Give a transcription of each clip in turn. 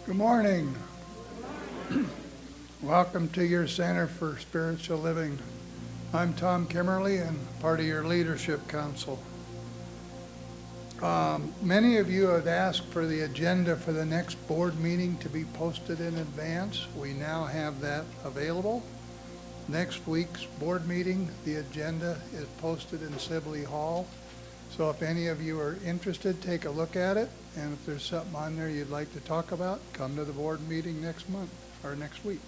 Good morning. Welcome to your Center for Spiritual Living. I'm Tom Kimmerly and part of your Leadership Council. Many of you have asked for the agenda for the next board meeting to be posted in advance. We now have that available. Next week's board meeting, the agenda is posted in Sibley Hall. So if any of you are interested, take a look at it. And if there's something on there you'd like to talk about, come to the board meeting next month or next week.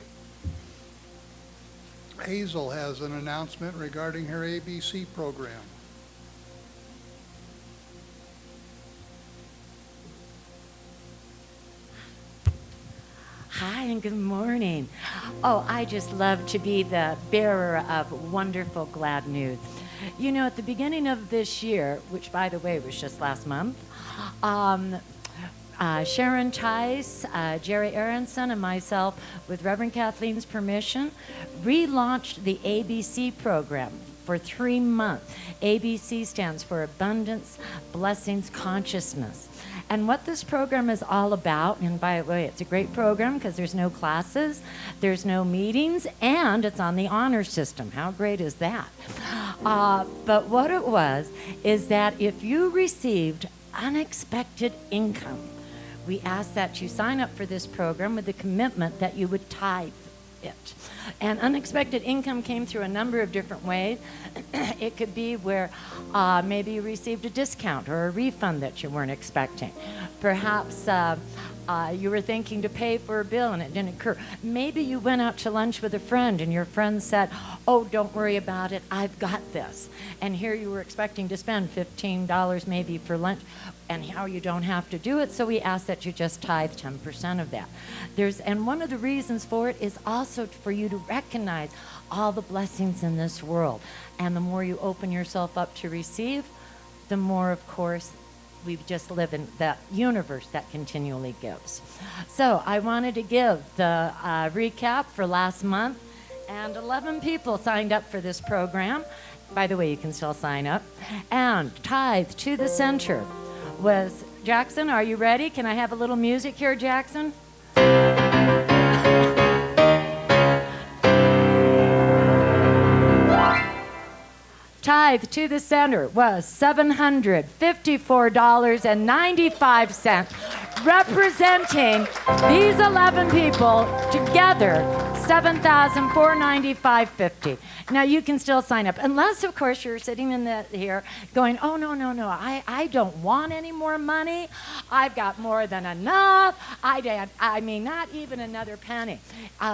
Hazel has an announcement regarding her ABC program. Hi and good morning. Oh, I just love to be the bearer of wonderful, glad news. You know, at the beginning of this year, which by the way was just last month, Sharon Tice, Jerry Aronson, and myself, with Reverend Kathleen's permission, relaunched the ABC program for 3 months. ABC stands for Abundance, Blessings, Consciousness. And what this program is all about, and by the way, it's a great program because there's no classes, there's no meetings, and it's on the honor system. How great is that? But what it was is that if you received unexpected income, we asked that you sign up for this program with the commitment that you would tithe it. And unexpected income came through a number of different ways. It could be where maybe you received a discount or a refund that you weren't expecting. Perhaps you were thinking to pay for a bill and it didn't occur. Maybe you went out to lunch with a friend and your friend said, "Oh, don't worry about it, I've got this." And here you were expecting to spend $15 maybe for lunch, and how you don't have to do it, so we ask that you just tithe 10% of that. And one of the reasons for it is also for you to recognize all the blessings in this world. And the more you open yourself up to receive, the more, of course, we just live in that universe that continually gives. So I wanted to give the recap for last month, and 11 people signed up for this program. By the way, you can still sign up. And tithe to the center was, Jackson, are you ready? Can I have a little music here, Jackson? Tithe to the center was $754.95, representing these 11 people together, $7,495.50. Now you can still sign up, unless of course you're sitting in here going, "Oh no, I don't want any more money. I've got more than enough. I mean not even another penny."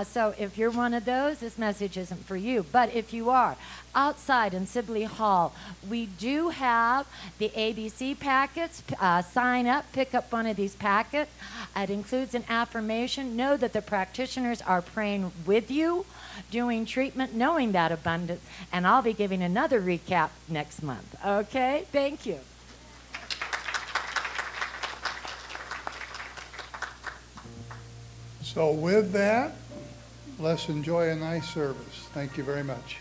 So if you're one of those, this message isn't for you. But if you are, outside in Sibley Hall, we do have the ABC packets. Sign up, pick up one of these packets. It includes an affirmation. Know that the practitioners are praying with you, doing treatment, knowing that abundance, and I'll be giving another recap next month. Okay? Thank you. So with that, let's enjoy a nice service. Thank you very much.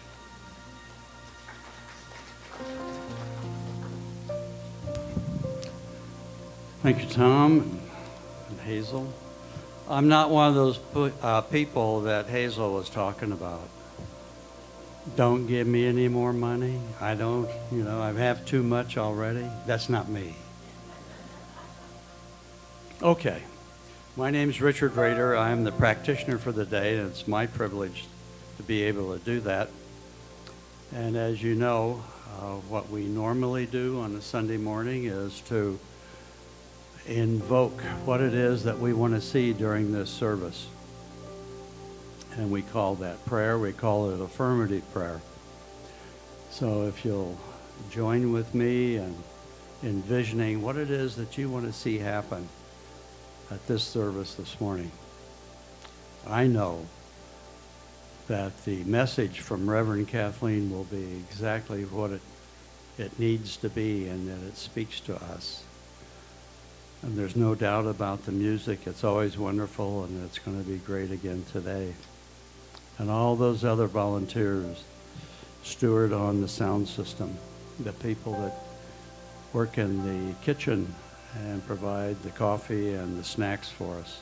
Thank you, Tom and Hazel. I'm not one of those people that Hazel was talking about. Don't give me any more money. I don't, I have too much already. That's not me. Okay. My name's Richard Rader. I'm the practitioner for the day, and it's my privilege to be able to do that. And as you know, what we normally do on a Sunday morning is to invoke what it is that we want to see during this service. And we call that prayer, we call it affirmative prayer. So if you'll join with me in envisioning what it is that you want to see happen at this service this morning. I know that the message from Reverend Kathleen will be exactly what it needs to be, and that it speaks to us. And there's no doubt about the music. It's always wonderful, and it's going to be great again today. And all those other volunteers steward on the sound system, the people that work in the kitchen and provide the coffee and the snacks for us.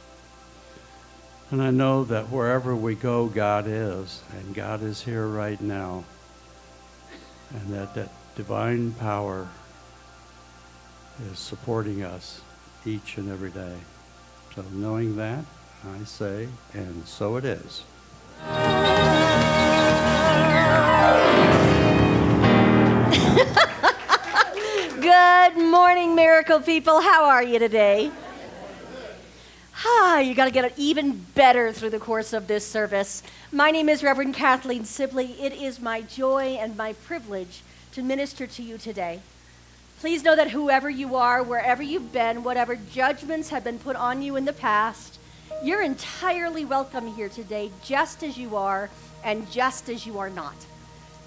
And I know that wherever we go, God is, and God is here right now, and that divine power is supporting us each and every day. So knowing that, I say, and so it is. Good morning, miracle people. How are you today? You got to get even better through the course of this service. My name is Reverend Kathleen Sibley. It is my joy and my privilege to minister to you today. Please know that whoever you are, wherever you've been, whatever judgments have been put on you in the past, you're entirely welcome here today, just as you are and just as you are not.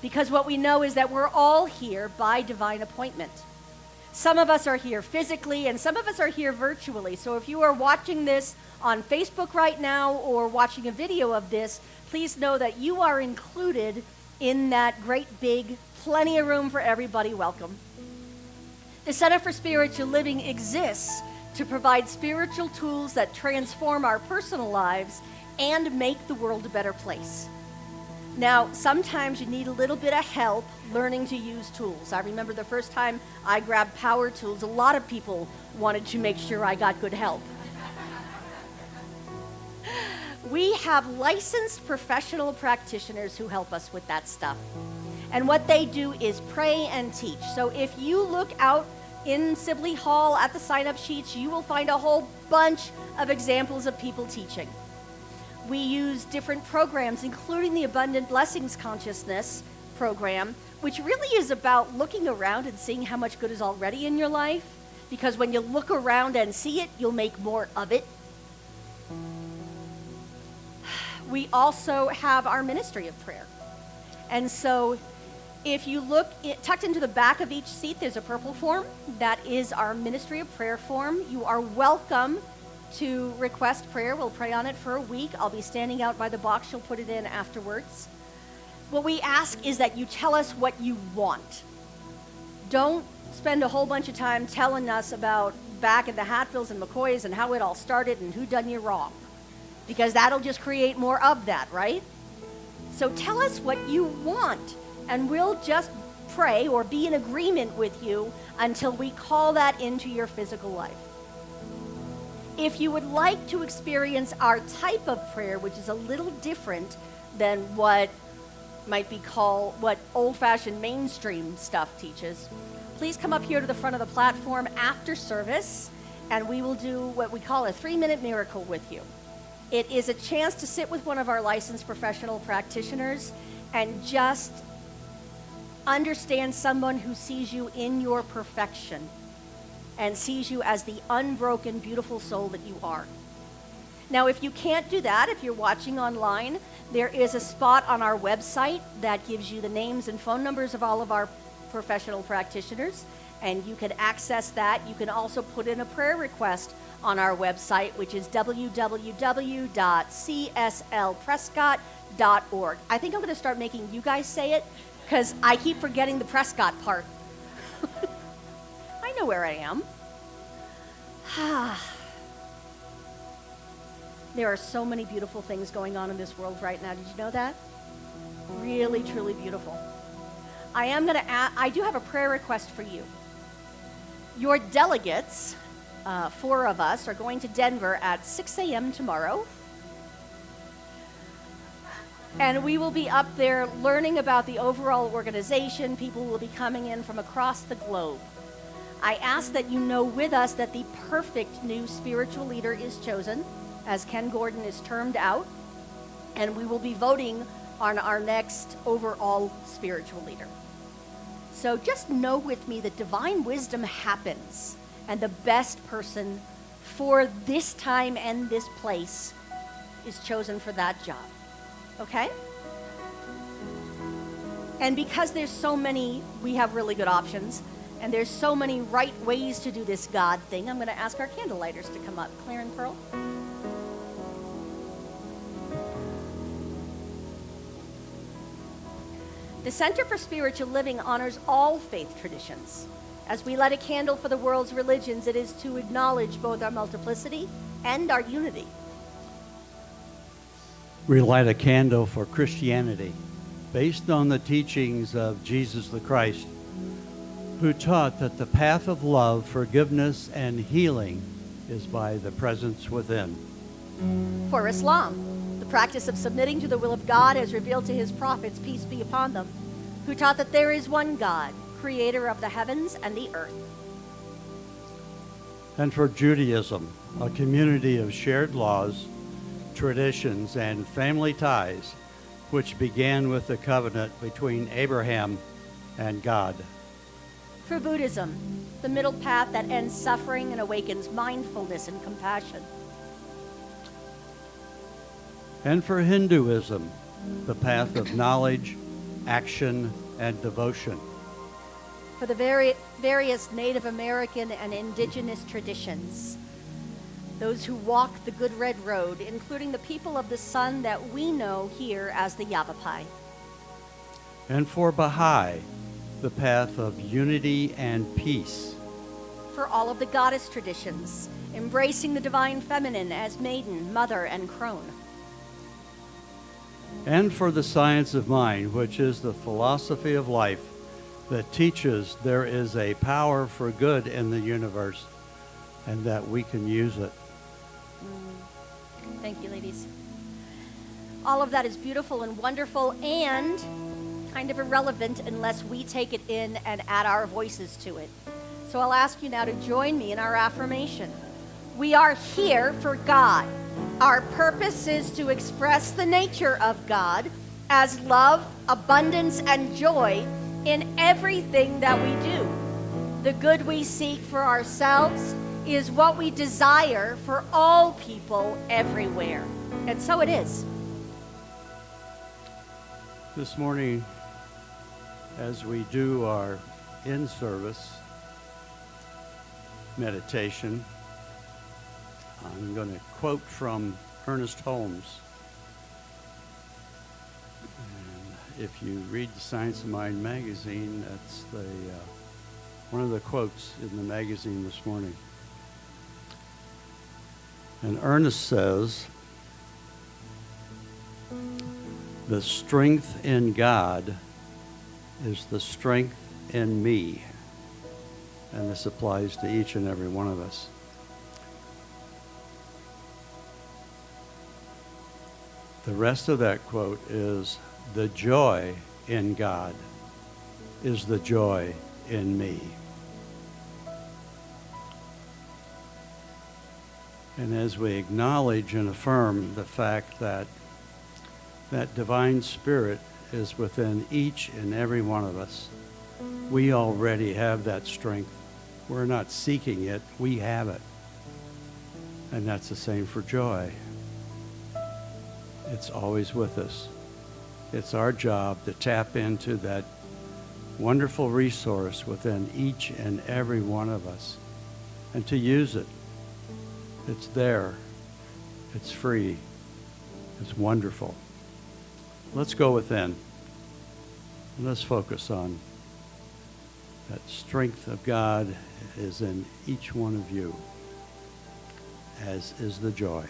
Because what we know is that we're all here by divine appointment. Some of us are here physically, and some of us are here virtually. So if you are watching this on Facebook right now or watching a video of this, please know that you are included in that great big, plenty of room for everybody welcome. The Center for Spiritual Living exists to provide spiritual tools that transform our personal lives and make the world a better place. Now, sometimes you need a little bit of help learning to use tools. I remember the first time I grabbed power tools, a lot of people wanted to make sure I got good help. We have licensed professional practitioners who help us with that stuff. And what they do is pray and teach. So if you look out in Sibley Hall at the sign-up sheets, you will find a whole bunch of examples of people teaching. We use different programs, including the Abundant Blessings Consciousness program, which really is about looking around and seeing how much good is already in your life. Because when you look around and see it, you'll make more of it. We also have our ministry of prayer. And so if you look, tucked into the back of each seat, there's a purple form. That is our ministry of prayer form. You are welcome to request prayer. We'll pray on it for a week. I'll be standing out by the box. You'll put it in afterwards. What we ask is that you tell us what you want. Don't spend a whole bunch of time telling us about back at the Hatfields and McCoys and how it all started and who done you wrong, because that'll just create more of that, right? So tell us what you want, and we'll just pray or be in agreement with you until we call that into your physical life. If you would like to experience our type of prayer, which is a little different than what might be called, what old-fashioned mainstream stuff teaches, please come up here to the front of the platform after service, and we will do what we call a 3-minute miracle with you. It is a chance to sit with one of our licensed professional practitioners and just understand someone who sees you in your perfection and sees you as the unbroken, beautiful soul that you are. Now, if you can't do that, if you're watching online, there is a spot on our website that gives you the names and phone numbers of all of our professional practitioners, and you can access that. You can also put in a prayer request on our website, which is www.cslprescott.org. I think I'm going to start making you guys say it, because I keep forgetting the Prescott part. I know where I am. There are so many beautiful things going on in this world right now. Did you know that? Really, truly beautiful. I do have a prayer request for you. Your delegates, 4 of us, are going to Denver at 6 a.m. tomorrow. And we will be up there learning about the overall organization. People will be coming in from across the globe. I ask that you know with us that the perfect new spiritual leader is chosen, as Ken Gordon is termed out, and we will be voting on our next overall spiritual leader. So just know with me that divine wisdom happens, and the best person for this time and this place is chosen for that job. Okay? And because there's so many, we have really good options, and there's so many right ways to do this God thing, I'm going to ask our candle lighters to come up. Claire and Pearl. The Center for Spiritual Living honors all faith traditions. As we light a candle for the world's religions, it is to acknowledge both our multiplicity and our unity. We light a candle for Christianity based on the teachings of Jesus the Christ, who taught that the path of love, forgiveness, and healing is by the presence within. For Islam, the practice of submitting to the will of God as revealed to his prophets, peace be upon them, who taught that there is one God, creator of the heavens and the earth. And for Judaism, a community of shared laws, traditions, and family ties, which began with the covenant between Abraham and God. For Buddhism, the middle path that ends suffering and awakens mindfulness and compassion. And for Hinduism, the path of knowledge, action, and devotion. For the various Native American and indigenous traditions, those who walk the Good Red Road, including the people of the sun that we know here as the Yavapai. And for Baha'i, the path of unity and peace. For all of the goddess traditions, embracing the divine feminine as maiden, mother, and crone. And for the science of mind, which is the philosophy of life that teaches there is a power for good in the universe and that we can use it. Thank you, ladies. All of that is beautiful and wonderful and kind of irrelevant unless we take it in and add our voices to it. So I'll ask you now to join me in our affirmation. We are here for God. Our purpose is to express the nature of God as love, abundance, and joy in everything that we do. The good we seek for ourselves is what we desire for all people everywhere. And so it is. This morning, as we do our in-service meditation, I'm going to quote from Ernest Holmes. And if you read the Science of Mind magazine, that's one of the quotes in the magazine this morning. And Ernest says, "The strength in God is the strength in me." And this applies to each and every one of us. The rest of that quote is, "The joy in God is the joy in me." And as we acknowledge and affirm the fact that that divine spirit is within each and every one of us, we already have that strength. We're not seeking it, we have it. And that's the same for joy. It's always with us. It's our job to tap into that wonderful resource within each and every one of us and to use it. It's there. It's free. It's wonderful. Let's go within and let's focus on that strength of God is in each one of you, as is the joy.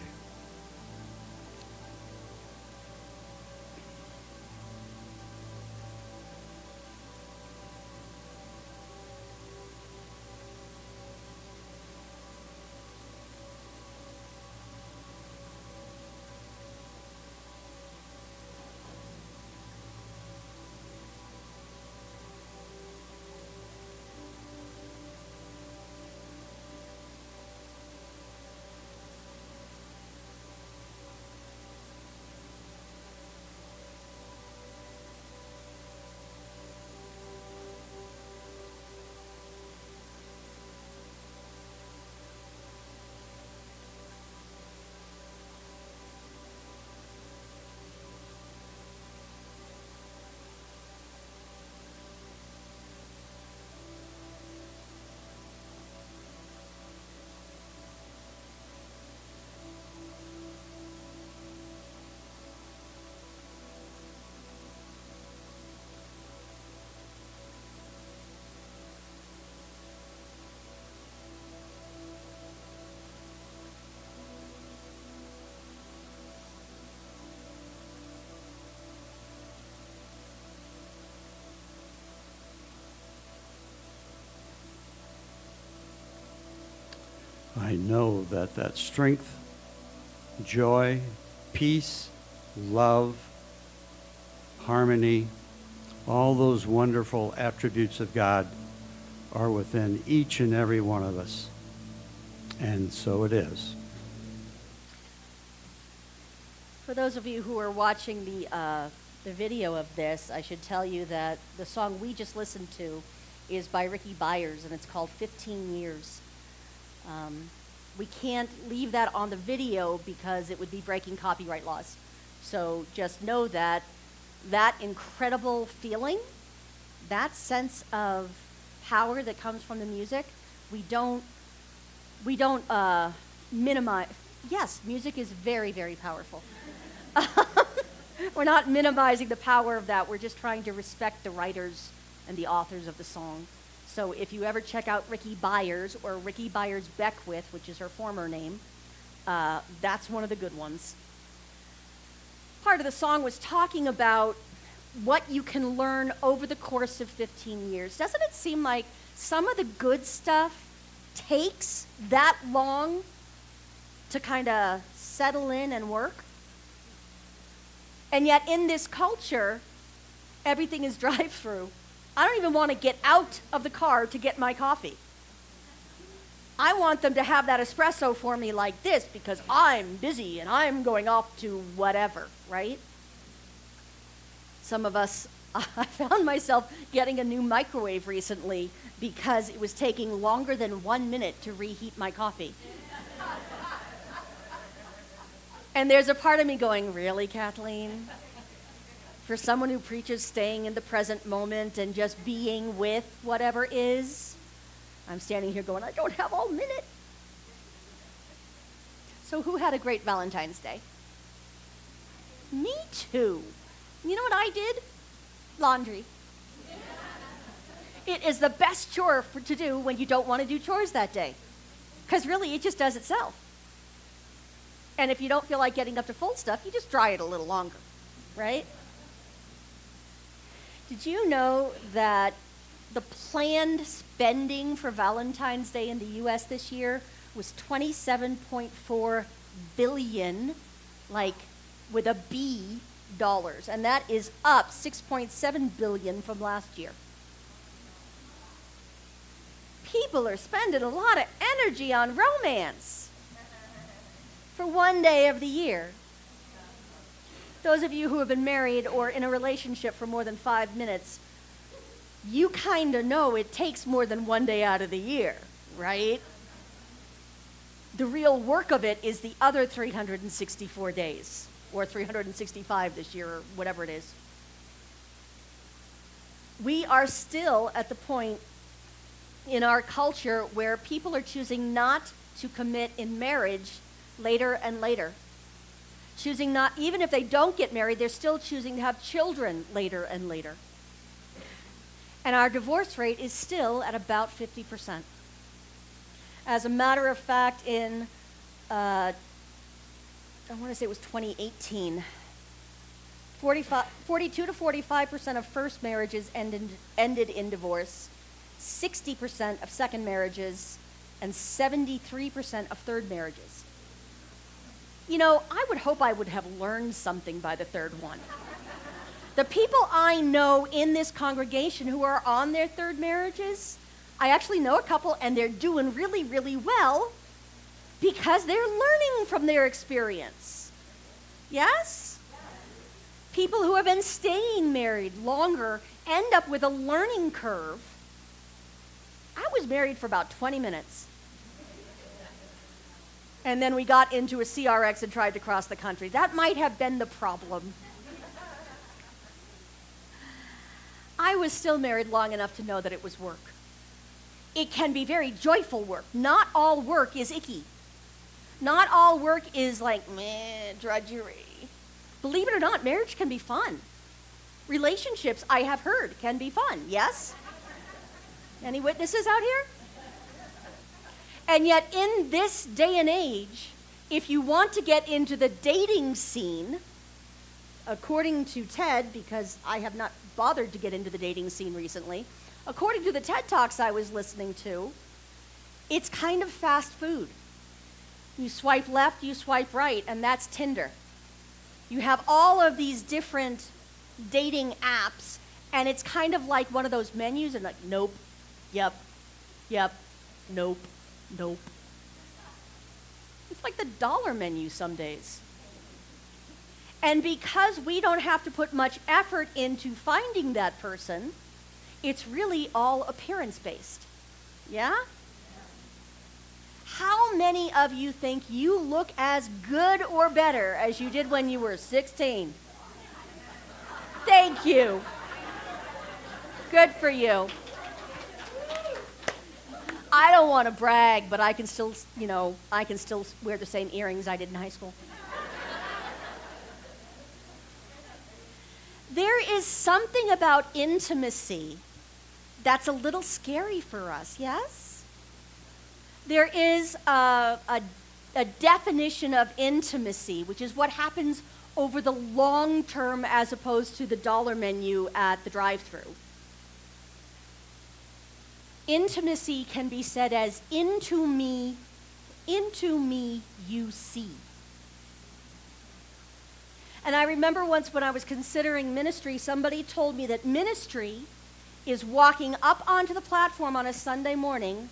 I know that that strength, joy, peace, love, harmony, all those wonderful attributes of God are within each and every one of us. And so it is. For those of you who are watching the video of this, I should tell you that the song we just listened to is by Ricky Byers, and it's called 15 Years. We can't leave that on the video because it would be breaking copyright laws. So just know that that incredible feeling, that sense of power that comes from the music, we don't minimize. Yes, music is very, very powerful. We're not minimizing the power of that. We're just trying to respect the writers and the authors of the song. So if you ever check out Ricky Byers or Ricky Byers Beckwith, which is her former name, that's one of the good ones. Part of the song was talking about what you can learn over the course of 15 years. Doesn't it seem like some of the good stuff takes that long to kind of settle in and work? And yet in this culture, everything is drive-through. I don't even want to get out of the car to get my coffee. I want them to have that espresso for me like this because I'm busy and I'm going off to whatever, right? Some of us, I found myself getting a new microwave recently because it was taking longer than 1 minute to reheat my coffee. And there's a part of me going, really, Kathleen? For someone who preaches staying in the present moment and just being with whatever is, I'm standing here going, I don't have all minute. So who had a great Valentine's Day? Me too. You know what I did? Laundry. It is the best chore to do when you don't want to do chores that day. Because really, it just does itself. And if you don't feel like getting up to full stuff, you just dry it a little longer, right? Did you know that the planned spending for Valentine's Day in the U.S. this year was $27.4 billion, like with a B, dollars, and that is up $6.7 billion from last year. People are spending a lot of energy on romance for one day of the year. Those of you who have been married or in a relationship for more than 5 minutes, you kind of know it takes more than one day out of the year, right? The real work of it is the other 364 days, or 365 this year, or whatever it is. We are still at the point in our culture where people are choosing not to commit in marriage later and later. Choosing not, even if they don't get married, they're still choosing to have children later and later. And our divorce rate is still at about 50%. As a matter of fact, in, I want to say it was 2018, 42 to 45% of first marriages ended in divorce, 60% of second marriages, and 73% of third marriages. You know, I would hope I would have learned something by the third one. The people I know in this congregation who are on their third marriages, I actually know a couple, and they're doing really, really well because they're learning from their experience. Yes? People who have been staying married longer end up with a learning curve. I was married for about 20 minutes. And then we got into a CRX and tried to cross the country. That might have been the problem. I was still married long enough to know that it was work. It can be very joyful work. Not all work is icky. Not all work is like, meh, drudgery. Believe it or not, marriage can be fun. Relationships, I have heard, can be fun, yes? Any witnesses out here? And yet in this day and age, if you want to get into the dating scene, according to TED, because I have not bothered to get into the dating scene recently, according to the TED Talks I was listening to, it's kind of fast food. You swipe left, you swipe right, and that's Tinder. You have all of these different dating apps, and it's kind of like one of those menus, and like, nope, yep, nope, nope. It's like the dollar menu some days. And because we don't have to put much effort into finding that person, it's really all appearance-based. Yeah? How many of you think you look as good or better as you did when you were 16? Thank you. Good for you. I don't want to brag, but I can still, I can still wear the same earrings I did in high school. There is something about intimacy that's a little scary for us, yes? There is a definition of intimacy, which is what happens over the long term as opposed to the dollar menu at the drive-thru. Intimacy can be said as into me you see. And I remember once when I was considering ministry, somebody told me that ministry is walking up onto the platform on a Sunday morning,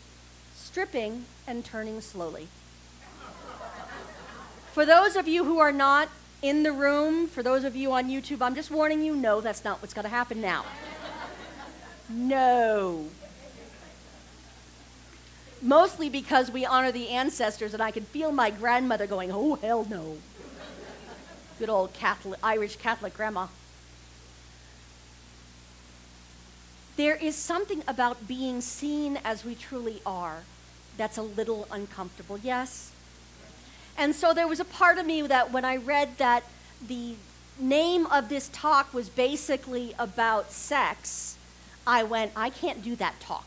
stripping and turning slowly. For those of you who are not in the room, for those of you on YouTube, I'm just warning you, no, that's not what's going to happen now. No. Mostly because we honor the ancestors, and I can feel my grandmother going, oh, hell no. Good old Irish Catholic grandma. There is something about being seen as we truly are that's a little uncomfortable, yes? And so there was a part of me that when I read that the name of this talk was basically about sex, I went, I can't do that talk.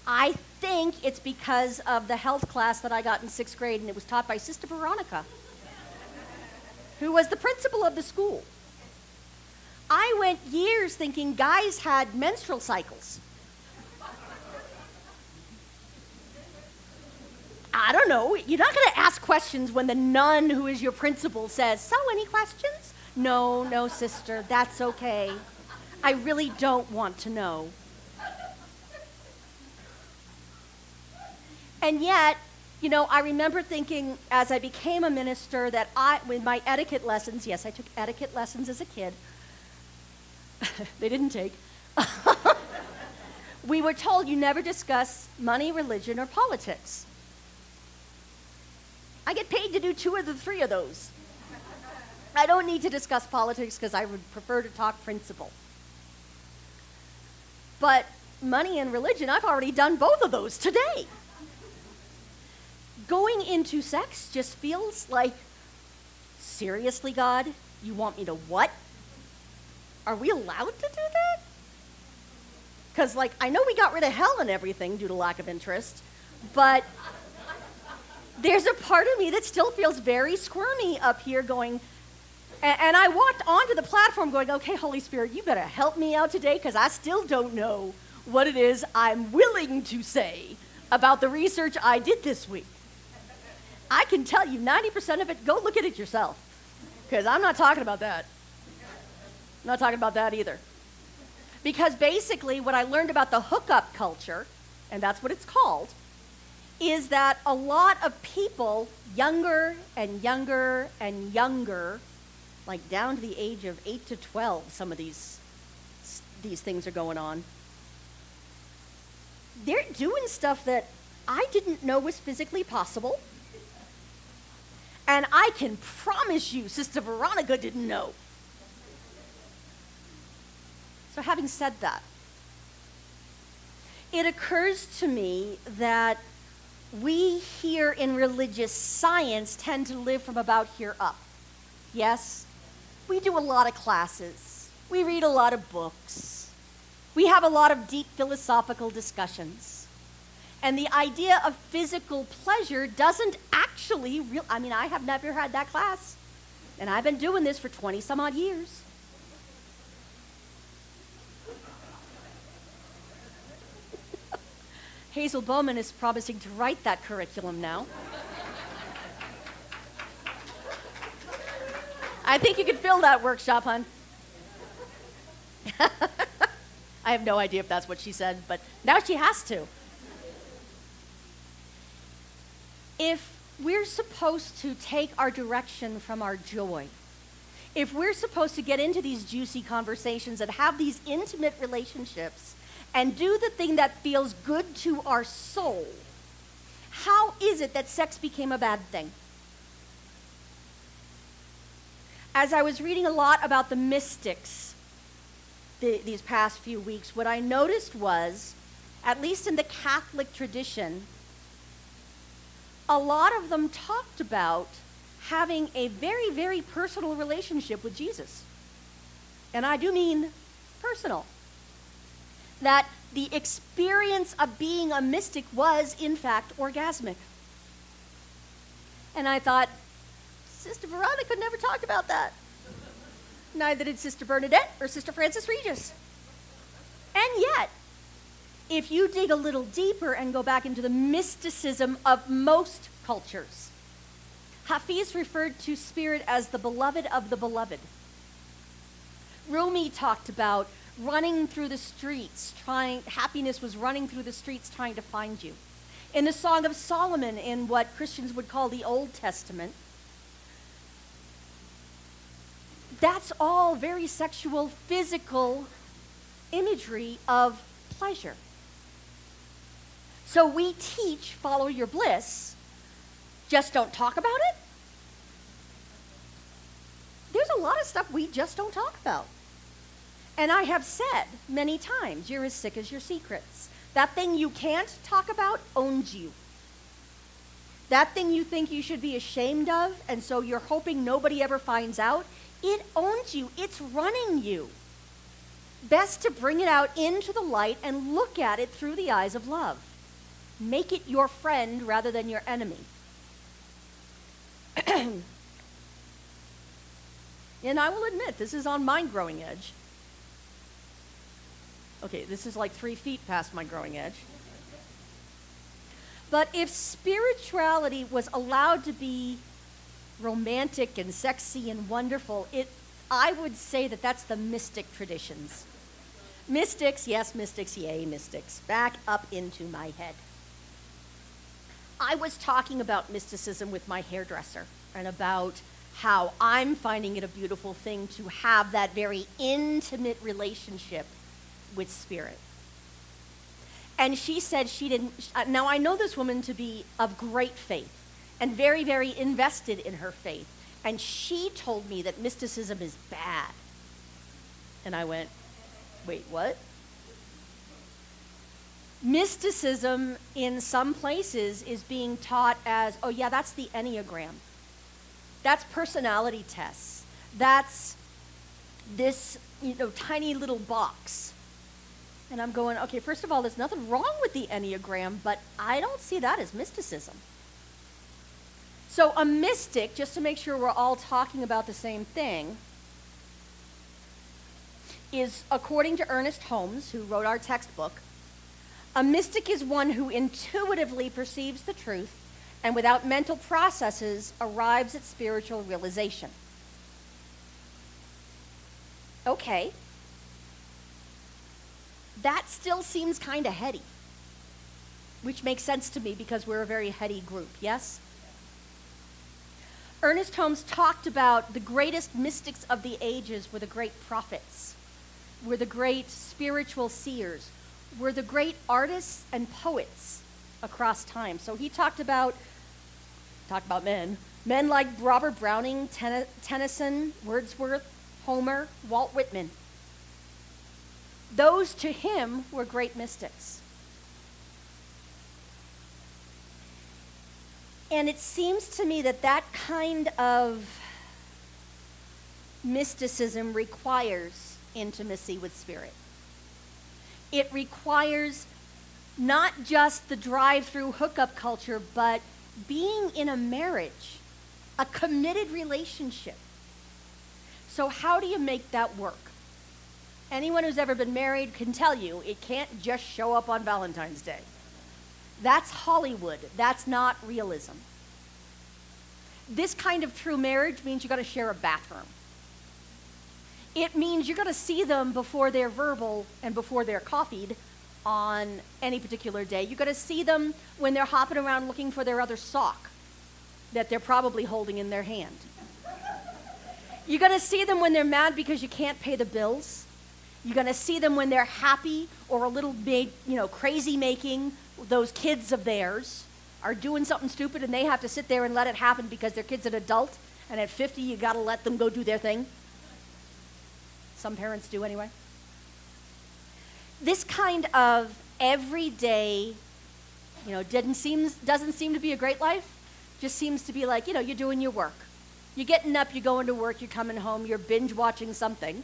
I think it's because of the health class that I got in 6th grade, and it was taught by Sister Veronica, who was the principal of the school. I went years thinking guys had menstrual cycles. I don't know. You're not going to ask questions when the nun who is your principal says, so any questions? No, sister, that's okay. I really don't want to know. And yet, I remember thinking as I became a minister that with my etiquette lessons, yes, I took etiquette lessons as a kid. They didn't take. We were told you never discuss money, religion, or politics. I get paid to do 2 of the 3 of those. I don't need to discuss politics because I would prefer to talk principle. But money and religion, I've already done both of those today. Going into sex just feels like, seriously, God, you want me to what? Are we allowed to do that? Because, I know we got rid of hell and everything due to lack of interest, but there's a part of me that still feels very squirmy up here going, and I walked onto the platform going, okay, Holy Spirit, you better help me out today because I still don't know what it is I'm willing to say about the research I did this week. I can tell you 90% of it, go look at it yourself, because I'm not talking about that. I'm not talking about that either. Because basically what I learned about the hookup culture, and that's what it's called, is that a lot of people, younger and younger and younger, like down to the age of 8 to 12, some of these things are going on. They're doing stuff that I didn't know was physically possible. And I can promise you, Sister Veronica didn't know. So having said that, it occurs to me that we here in religious science tend to live from about here up. Yes? We do a lot of classes. We read a lot of books. We have a lot of deep philosophical discussions. And the idea of physical pleasure doesn't actually, I have never had that class. And I've been doing this for 20 some odd years. Hazel Bowman is promising to write that curriculum now. I think you could fill that workshop, hon. I have no idea if that's what she said, but now she has to. If we're supposed to take our direction from our joy, if we're supposed to get into these juicy conversations and have these intimate relationships and do the thing that feels good to our soul, how is it that sex became a bad thing? As I was reading a lot about the mystics these past few weeks, what I noticed was, at least in the Catholic tradition, a lot of them talked about having a very, very personal relationship with Jesus. And I do mean personal. That the experience of being a mystic was, in fact, orgasmic. And I thought, Sister Veronica never talked about that. Neither did Sister Bernadette or Sister Frances Regis. And yet, if you dig a little deeper and go back into the mysticism of most cultures, Hafiz referred to spirit as the beloved of the beloved. Rumi talked about running through the streets, happiness was running through the streets trying to find you. In the Song of Solomon, in what Christians would call the Old Testament, that's all very sexual, physical imagery of pleasure. So we teach, follow your bliss, just don't talk about it. There's a lot of stuff we just don't talk about. And I have said many times, you're as sick as your secrets. That thing you can't talk about owns you. That thing you think you should be ashamed of, and so you're hoping nobody ever finds out, it owns you. It's running you. Best to bring it out into the light and look at it through the eyes of love. Make it your friend rather than your enemy. And I will admit, this is on my growing edge. Okay, this is like 3 feet past my growing edge. But if spirituality was allowed to be romantic and sexy and wonderful, I would say that that's the mystic traditions. Mystics, yes, mystics, yay, mystics. Back up into my head. I was talking about mysticism with my hairdresser and about how I'm finding it a beautiful thing to have that very intimate relationship with spirit. And she said she didn't, now I know this woman to be of great faith and very, very invested in her faith. And she told me that mysticism is bad. And I went, wait, what? Mysticism in some places is being taught as, oh yeah, that's the Enneagram. That's personality tests. That's this, tiny little box. And I'm going, okay, first of all, there's nothing wrong with the Enneagram, but I don't see that as mysticism. So a mystic, just to make sure we're all talking about the same thing, is, according to Ernest Holmes, who wrote our textbook, a mystic is one who intuitively perceives the truth and without mental processes arrives at spiritual realization. Okay. That still seems kind of heady, which makes sense to me because we're a very heady group, yes? Ernest Holmes talked about the greatest mystics of the ages were the great prophets, were the great spiritual seers, were the great artists and poets across time. So he talked about men like Robert Browning, Tennyson, Wordsworth, Homer, Walt Whitman. Those to him were great mystics. And it seems to me that that kind of mysticism requires intimacy with spirit. It requires not just the drive-through hookup culture, but being in a marriage, a committed relationship. So how do you make that work? Anyone who's ever been married can tell you it can't just show up on Valentine's Day. That's Hollywood. That's not realism. This kind of true marriage means you got to share a bathroom. It means you got to see them before they're verbal and before they're coffeed on any particular day. You got to see them when they're hopping around looking for their other sock that they're probably holding in their hand. You're going to see them when they're mad because you can't pay the bills. You're going to see them when they're happy or a little bit, crazy making. Those kids of theirs are doing something stupid and they have to sit there and let it happen because their kid's an adult, and at 50 you got to let them go do their thing. Some parents do anyway. This kind of everyday, doesn't seem to be a great life. Just seems to be like, you're doing your work. You're getting up, you're going to work, you're coming home, you're binge watching something.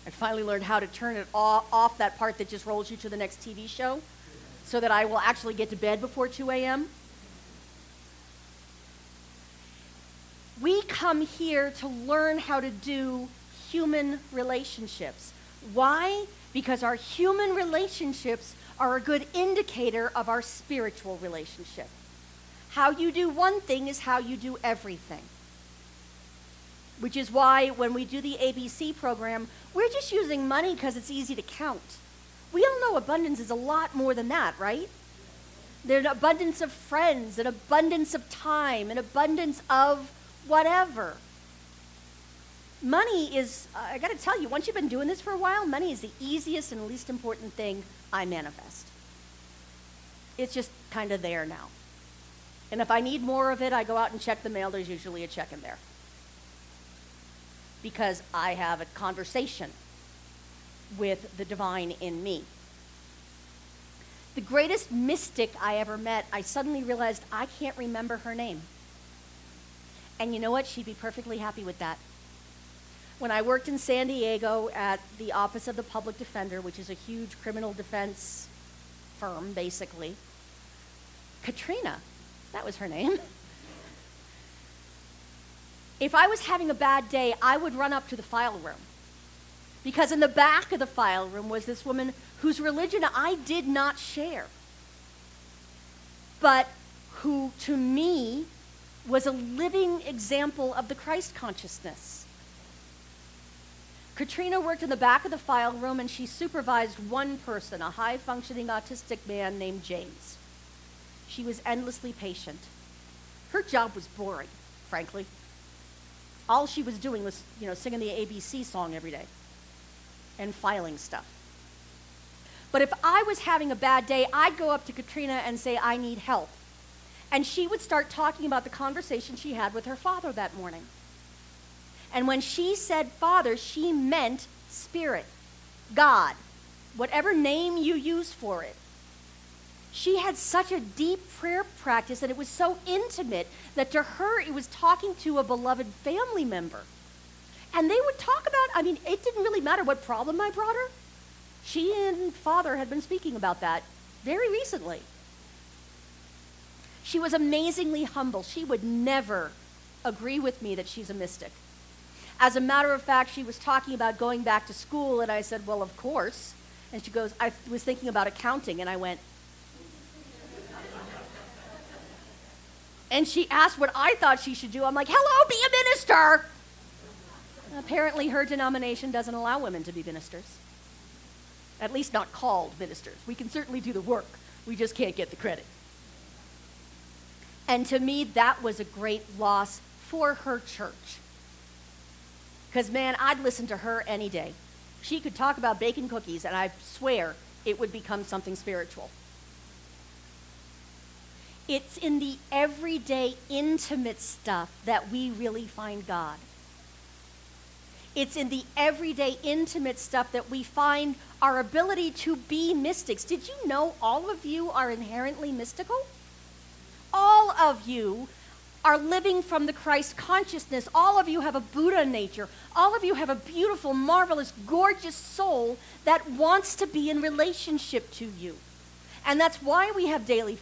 I finally learned how to turn it off that part that just rolls you to the next TV show so that I will actually get to bed before 2 a.m. We come here to learn how to do human relationships. Why? Because our human relationships are a good indicator of our spiritual relationship. How you do one thing is how you do everything. Which is why when we do the ABC program, we're just using money because it's easy to count. We all know abundance is a lot more than that, right? There's an abundance of friends, an abundance of time, an abundance of whatever. Money is, I got to tell you, once you've been doing this for a while, money is the easiest and least important thing I manifest. It's just kind of there now. And if I need more of it, I go out and check the mail. There's usually a check in there. Because I have a conversation with the divine in me. The greatest mystic I ever met, I suddenly realized I can't remember her name. And you know what? She'd be perfectly happy with that. When I worked in San Diego at the Office of the Public Defender, which is a huge criminal defense firm, basically, Katrina, that was her name. If I was having a bad day, I would run up to the file room. Because in the back of the file room was this woman whose religion I did not share, but who, to me, was a living example of the Christ consciousness. Katrina worked in the back of the file room, and she supervised one person, a high-functioning autistic man named James. She was endlessly patient. Her job was boring, frankly. All she was doing was, singing the ABC song every day and filing stuff. But if I was having a bad day, I'd go up to Katrina and say, I need help. And she would start talking about the conversation she had with her father that morning. And when she said Father, she meant Spirit, God, whatever name you use for it. She had such a deep prayer practice, and it was so intimate that to her it was talking to a beloved family member. And they would talk about, it didn't really matter what problem I brought her. She and Father had been speaking about that very recently. She was amazingly humble. She would never agree with me that she's a mystic. As a matter of fact, she was talking about going back to school, and I said, well, of course. And she goes, I was thinking about accounting, and I went, and she asked what I thought she should do. I'm like, hello, be a minister. Apparently her denomination doesn't allow women to be ministers. At least not called ministers. We can certainly do the work. We just can't get the credit. And to me, that was a great loss for her church. Because, man, I'd listen to her any day. She could talk about baking cookies, and I swear it would become something spiritual. It's in the everyday, intimate stuff that we really find God. It's in the everyday, intimate stuff that we find our ability to be mystics. Did you know all of you are inherently mystical? All of you are living from the Christ consciousness. All of you have a Buddha nature. All of you have a beautiful, marvelous, gorgeous soul that wants to be in relationship to you. And that's why we have daily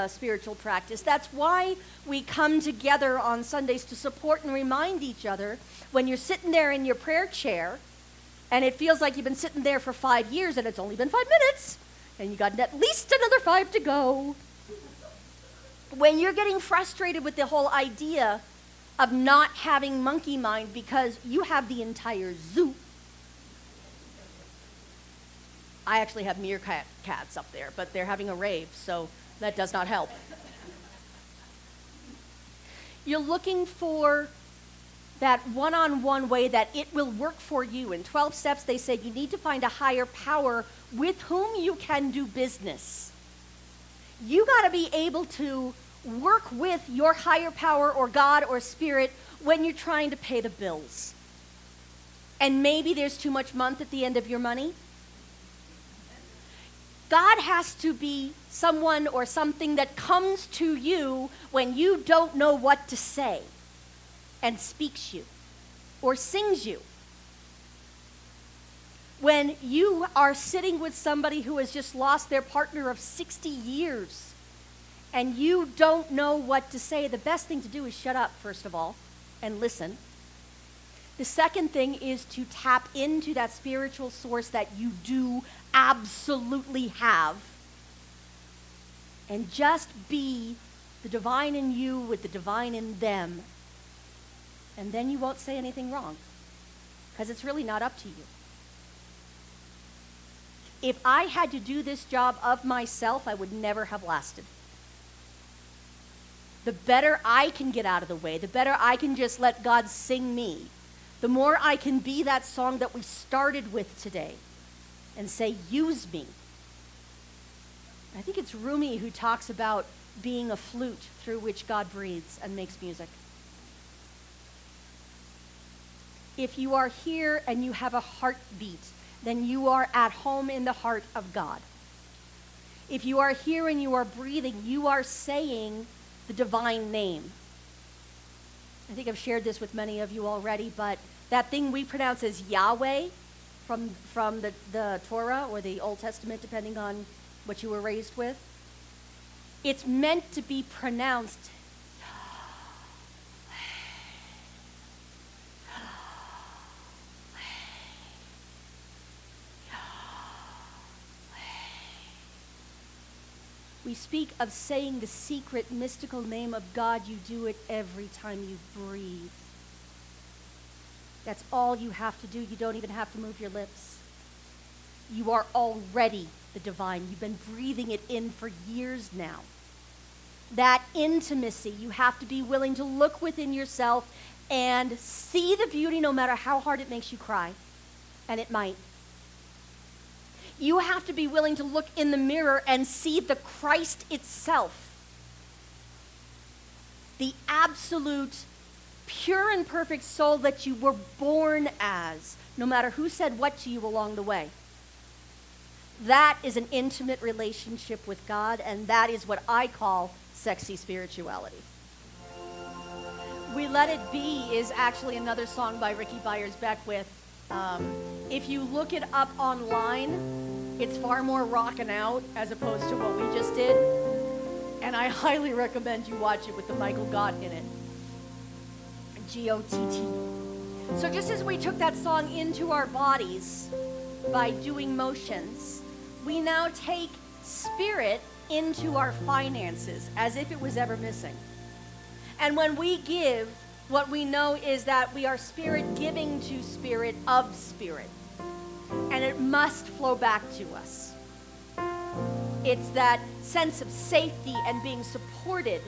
spiritual practice. That's why we come together on Sundays to support and remind each other when you're sitting there in your prayer chair and it feels like you've been sitting there for 5 years and it's only been 5 minutes and you got at least another 5 to go. When you're getting frustrated with the whole idea of not having monkey mind because you have the entire zoo. I actually have meerkats up there, but they're having a rave, so that does not help. You're looking for that one-on-one way that it will work for you. In 12 steps, they said you need to find a higher power with whom you can do business. You got to be able to work with your higher power or God or spirit when you're trying to pay the bills. And maybe there's too much month at the end of your money. God has to be someone or something that comes to you when you don't know what to say and speaks you or sings you. When you are sitting with somebody who has just lost their partner of 60 years and you don't know what to say, the best thing to do is shut up, first of all, and listen. The second thing is to tap into that spiritual source that you do absolutely have and just be the divine in you with the divine in them. And then you won't say anything wrong because it's really not up to you. If I had to do this job of myself, I would never have lasted. The better I can get out of the way, the better I can just let God sing me, the more I can be that song that we started with today and say, use me. I think it's Rumi who talks about being a flute through which God breathes and makes music. If you are here and you have a heartbeat, then you are at home in the heart of God. If you are here and you are breathing, you are saying the divine name. I think I've shared this with many of you already, but that thing we pronounce as Yahweh from the Torah or the Old Testament, depending on what you were raised with, it's meant to be pronounced We speak of saying the secret, mystical name of God. You do it every time you breathe. That's all you have to do. You don't even have to move your lips. You are already the divine. You've been breathing it in for years now. That intimacy, you have to be willing to look within yourself and see the beauty no matter how hard it makes you cry. And it might. You have to be willing to look in the mirror and see the Christ itself. The absolute, pure and perfect soul that you were born as, no matter who said what to you along the way. That is an intimate relationship with God, and that is what I call sexy spirituality. We Let It Be is actually another song by Ricky Byers-Beckwith. If you look it up online, it's far more rockin' out as opposed to what we just did. And I highly recommend you watch it with the Michael Gott in it. G-O-T-T. So just as we took that song into our bodies by doing motions, we now take spirit into our finances as if it was ever missing. And when we give, what we know is that we are spirit giving to spirit of spirit. And it must flow back to us. It's that sense of safety and being supported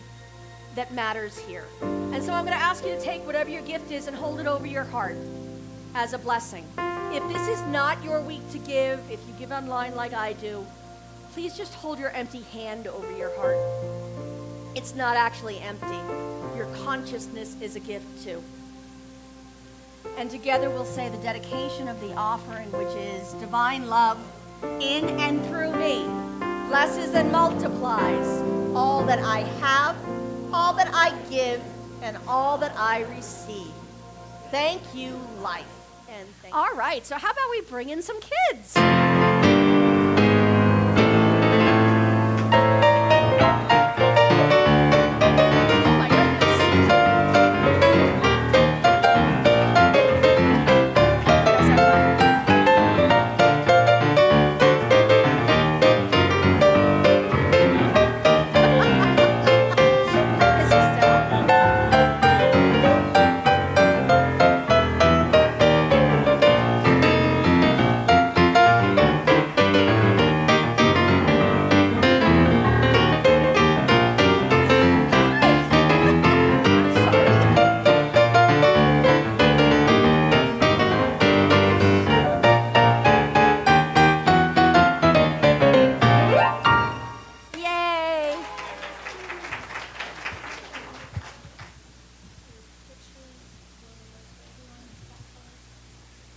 that matters here. And so I'm going to ask you to take whatever your gift is and hold it over your heart as a blessing. If this is not your week to give, if you give online like I do, please just hold your empty hand over your heart. It's not actually empty. Your consciousness is a gift too. And together we'll say the dedication of the offering, which is divine love in and through me, blesses and multiplies all that I have, all that I give, and all that I receive. Thank you, life. And thank all right, so how about we bring in some kids?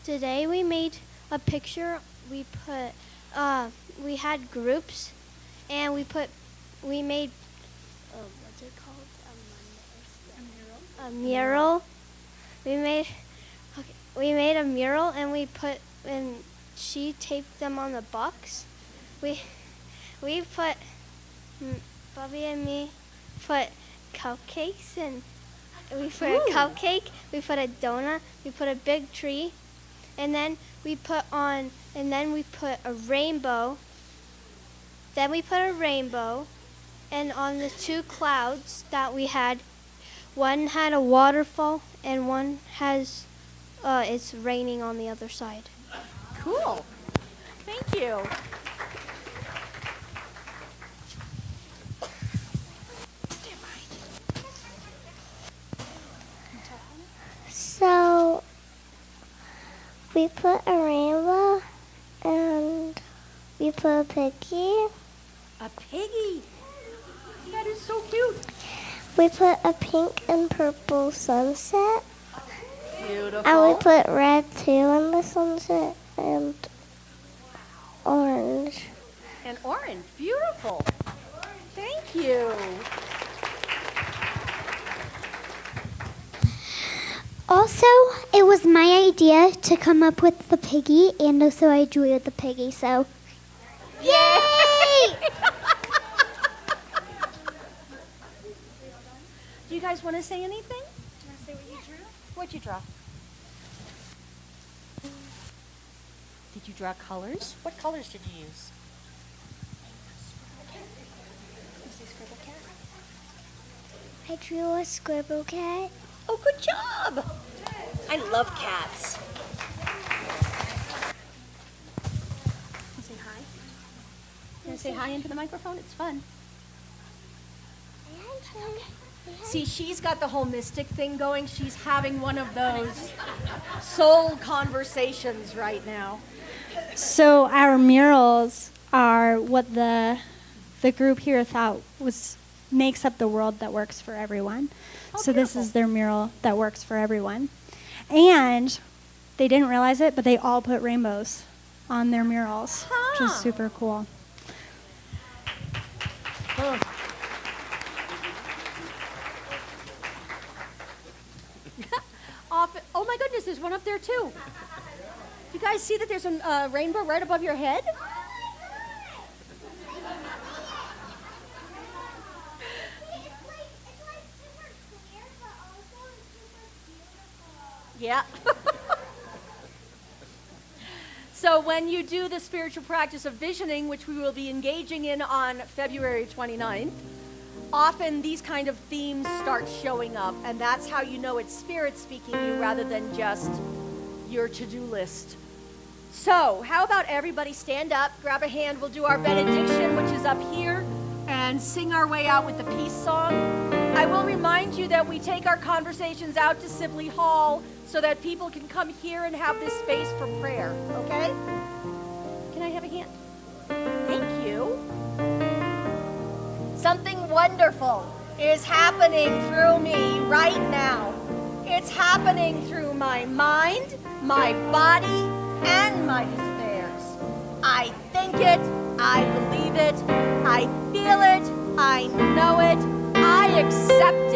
Today we made a picture. We had groups, and we made, what's it called? A mural. We made a mural, and she taped them on the box. Bobby and me put cupcakes, and we put a cupcake, we put a donut, we put a big tree, and then we put a rainbow. Then we put a rainbow, and on the two clouds that we had, one had a waterfall and one has it's raining on the other side. Cool. Thank you. So we put a rainbow and we put a piggy. A piggy. That is so cute. We put a pink and purple sunset. Beautiful. And we put red too in the sunset and orange. And orange. Beautiful. Thank you. Also, it was my idea to come up with the piggy, and also I drew the piggy, so yay! Do you guys want to say anything? Do you want to say what you drew? What'd you draw? Did you draw colors? What colors did you use? I drew a scribble cat. Oh, good job. I love cats. Say hi. You want to say hi into the microphone? It's fun. See, she's got the whole mystic thing going. She's having one of those soul conversations right now. So our murals are what the group here thought makes up the world that works for everyone. So this is their mural that works for everyone. And they didn't realize it, but they all put rainbows on their murals, which is super cool. Oh my goodness, there's one up there too. You guys see that there's a rainbow right above your head? Yeah. So when you do the spiritual practice of visioning, which we will be engaging in on February 29th, often these kind of themes start showing up, and that's how you know it's spirit speaking to you rather than just your to-do list. So how about everybody stand up, grab a hand, we'll do our benediction, which is up here, and sing our way out with the peace song. I will remind you that we take our conversations out to Sibley Hall so that people can come here and have this space for prayer, okay? Can I have a hand? Thank you. Something wonderful is happening through me right now. It's happening through my mind, my body, and my despairs. I think it, I believe it, I feel it, I know it, I accept